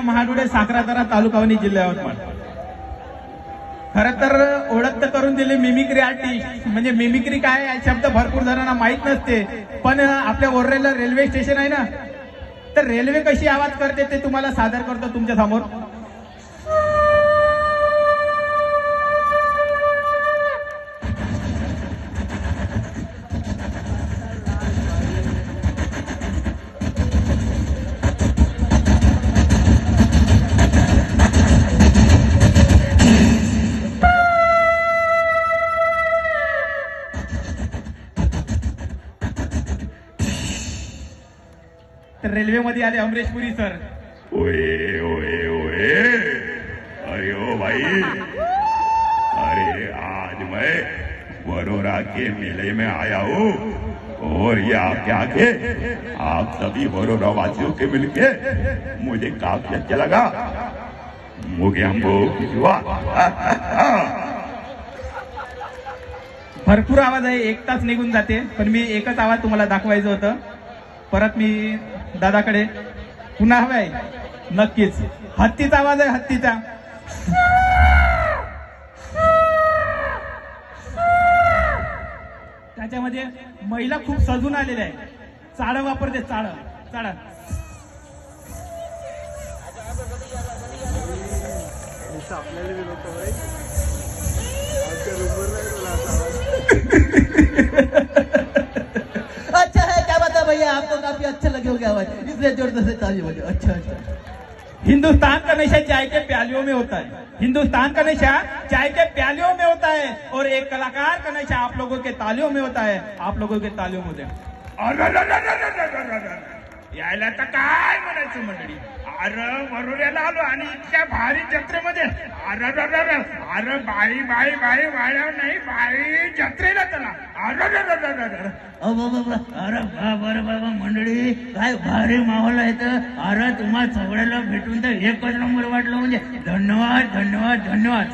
महाडुळे साखरातरा तालुका वणी जिल्हा यवतमाळ. खर तर ओळख तर करून दिली मिमिक्री आर्टिस्ट. म्हणजे मिमिक्री काय हा शब्द भरपूर जणांना माहित नसते, पण आपल्या ओररेला रेल्वे स्टेशन आहे ना, तर रेल्वे कशी आवाज करते ते तुम्हाला सादर करतो तुमच्या समोर. तर रेल्वेमध्ये आले अमरीश पुरी सर. ओए ओए ओए, अरे ओ भाई, अरे आज मैं वरोरा के मेले में आया हूँ और ये आपके आगे आप सभी वरोरा वासियों के मिलके मुझे काफी अच्छा लगा. मुझे हमको हुआ. भरपूर आवाज आहे, एक तास निघून जाते, पण मी एकच आवाज तुम्हाला दाखवायचं होतं. परत मी दादाकडे पुन्हा हवाय. नक्कीच हत्तीचा आवाज आहे, हत्तीचा. त्याच्यामध्ये महिला खूप सजून आलेल्या आहे. चाळ वापरते, चाळ चाळ. अच्छा है, क्या बात है भैया, आपको काफी अच्छा लगे होगा आवाज, इसलिए जोर से ताली बजे. अच्छा अच्छा. हिंदुस्तान का नशा चाय के प्यालियों में होता है. हिंदुस्तान का नशा चाय के प्यालियों में होता है और एक कलाकार का नशा आप लोगों के तालियों में होता है. आप लोगों के तालियों में होते यायला तर काय म्हणायचं मंडळी. अरे वरोऱ्याला आलो आणि इतक्या भारी जत्रेमध्ये अरे अरे बाई बाई बाई वाड्या नाही बाई जत्रेला चला. अरे अरे बरं बाबा मंडळी, काय भारी माहोल आहे. तर अरे तुम्हाला सगळ्याला भेटून तर एकच नंबर वाटलं. म्हणजे धन्यवाद धन्यवाद धन्यवाद.